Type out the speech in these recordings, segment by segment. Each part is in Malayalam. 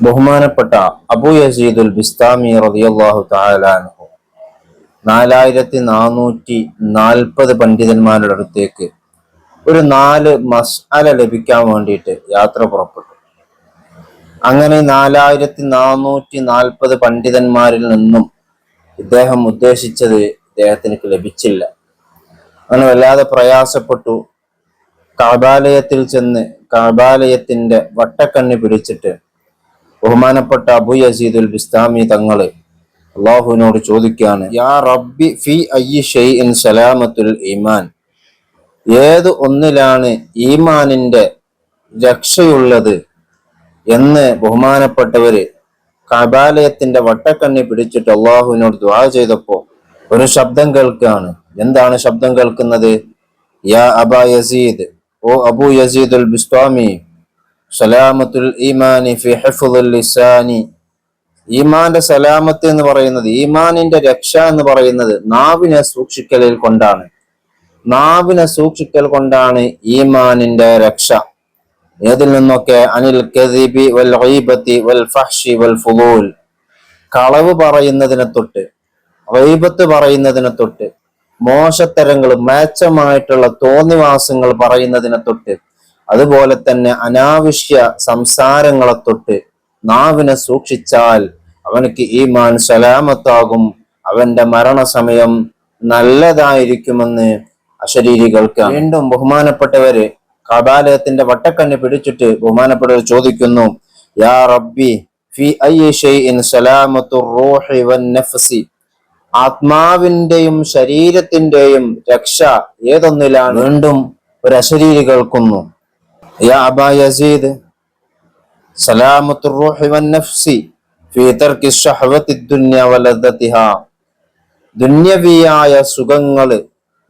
ബഹുമാനപ്പെട്ട അബൂ യസീദുൽ ബിസ്താമി റളിയല്ലാഹു തആല അൻഹു 4440 പണ്ഡിതന്മാരുടെ അടുത്തേക്ക് ഒരു 4 മസ്അല ലഭിക്കാൻ വേണ്ടിയിട്ട് യാത്ര പുറപ്പെട്ടു. അങ്ങനെ 4440 പണ്ഡിതന്മാരിൽ നിന്നും ഇദ്ദേഹം ഉദ്ദേശിച്ചത് ഇദ്ദേഹത്തിന് ലഭിച്ചില്ല. അങ്ങനെ വല്ലാതെ പ്രയാസപ്പെട്ടു. കഅബാലയത്തിൽ ചെന്ന് കഅബാലയത്തിന്റെ വട്ടക്കണ്ണി പിടിച്ചിട്ട് ബഹുമാനപ്പെട്ട അബൂ യസീദുൽ ബിസ്താമി തങ്ങള് അള്ളാഹുവിനോട് ചോദിക്കുകയാണ്, യാ റബ്ബി ഫി അയ്യി ഷൈഇൻ സലാമത്തുൽ ഈമാൻ, ഏത് ഒന്നിലാണ് ഈമാനിന്റെ രക്ഷയുള്ളത് എന്ന് ബഹുമാനപ്പെട്ടവര് കഅബാലയത്തിന്റെ വട്ടക്കണ്ണി പിടിച്ചിട്ട് അള്ളാഹുവിനോട് ദുആ ചെയ്തപ്പോ ഒരു ശബ്ദം കേൾക്കുകയാണ്. എന്താണ് ശബ്ദം കേൾക്കുന്നത്? യാ അബാ യസീദ്, ഓ അബൂ യസീദുൽ ബിസ്താമി, സലാമത്തുൽ ഈമാനി ഫി ഹിഫ്ദുൽ ലിസാനി, ഈമാന്റെ സലാമത്ത് എന്ന് പറയുന്നത്, ഈമാനിന്റെ രക്ഷ എന്ന് പറയുന്നത് നാവിനെ സൂക്ഷിക്കലിൽ കൊണ്ടാണ്. നാവിനെ സൂക്ഷിക്കൽ കൊണ്ടാണ് ഈമാനിന്റെ രക്ഷ. ഏതിൽ നിന്നൊക്കെ? അനിൽ കദിബി വൽ ഗീബത്തി വൽ ഫഹ്ശി വൽ ഫുളൂൽ, കളവ് പറയുന്നതിനെ തൊട്ട്, ഗീബത്ത് പറയുന്നതിനെ തൊട്ട്, മോശത്തരങ്ങൾ, മേച്ചമായിട്ടുള്ള തോന്നിവാസങ്ങൾ പറയുന്നതിനെ തൊട്ട്, അതുപോലെ തന്നെ അനാവശ്യ സംസാരങ്ങളെ തൊട്ട് നാവിനെ സൂക്ഷിച്ചാൽ അവനക്ക് ഈമാൻ സലാമത്താകും, അവന്റെ മരണസമയം നല്ലതായിരിക്കുമെന്ന് അശരീരികൾക്ക്. വീണ്ടും ബഹുമാനപ്പെട്ടവര് കഅബാലയത്തിന്റെ വട്ടക്കണ്ണി പിടിച്ചിട്ട് ബഹുമാനപ്പെട്ടവർ ചോദിക്കുന്നു, യാ റബ്ബി ഫി അയ്യി ഷൈഇൻ സലാമത്തുർ റൂഹി വൻ നഫ്സി, ആത്മാവിന്റെയും ശരീരത്തിന്റെയും രക്ഷ ഏതൊന്നിലാണ്? വീണ്ടും ഒരു അശരീരി കേൾക്കുന്നു, യാ അബാ യസീദ്, സലാമത്തുർ റൂഹി വൻ നഫ്സി ഫീ തർക്കി ശഹവത്തി ദുനിയ വലദ്ദതിഹാ, ദുന്യവിയായ സുഖങ്ങള്,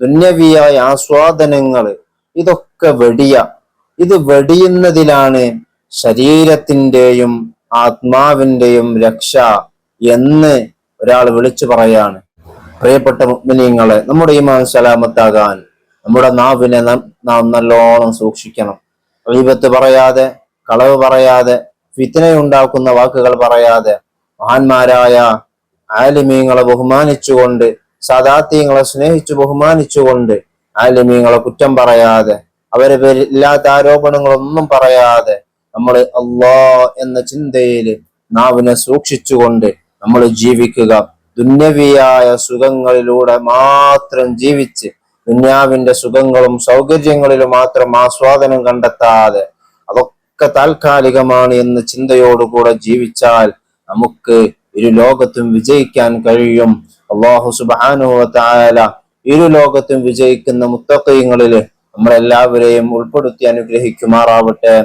ദുന്യവിയായ ആസ്വാദനങ്ങള്, ഇതൊക്കെ ഇത് വെടിയുന്നതിലാണ് ശരീരത്തിന്റെയും ആത്മാവിന്റെയും രക്ഷ എന്ന് ഒരാൾ വിളിച്ചു പറയാണ്. പ്രിയപ്പെട്ട മുഅ്മിനീങ്ങളെ, നമ്മുടെ ഈമാൻ സലാമത്താകാൻ നമ്മുടെ നാവിനെ നാം നല്ലോണം സൂക്ഷിക്കണം. ഗീബത്ത് പറയാതെ, കളവ് പറയാതെ, ഫിത്നയുണ്ടാക്കുന്ന വാക്കുകൾ പറയാതെ, മഹാന്മാരായ ആലിമീങ്ങളെ ബഹുമാനിച്ചുകൊണ്ട്, സാദാത്യങ്ങളെ സ്നേഹിച്ചു ബഹുമാനിച്ചുകൊണ്ട്, ആലിമീങ്ങളെ കുറ്റം പറയാതെ, അവരെ പേരിൽ ഇല്ലാത്ത ആരോപണങ്ങളൊന്നും പറയാതെ, നമ്മൾ അല്ലാഹ് എന്ന ചിന്തയിൽ നാവിനെ സൂക്ഷിച്ചുകൊണ്ട് നമ്മൾ ജീവിക്കുക. ദുന്യവിയായ സുഖങ്ങളിലൂടെ മാത്രം ജീവിച്ച്, ദുന്യാവിന്റെ സുഖങ്ങളും സൗകര്യങ്ങളിലും മാത്രം ആസ്വാദനം കണ്ടെത്താതെ, അതൊക്കെ താൽക്കാലികമാണ് എന്ന ചിന്തയോടുകൂടെ ജീവിച്ചാൽ നമുക്ക് ഇരു ലോകത്തും വിജയിക്കാൻ കഴിയും. അല്ലാഹു സുബ്ഹാനഹു വ തആല ഇരു ലോകത്തും വിജയിക്കുന്ന മുത്തഖീങ്ങളിൽ നമ്മളെല്ലാവരെയും ഉൾപ്പെടുത്തി അനുഗ്രഹിക്കുമാറാവട്ടെ.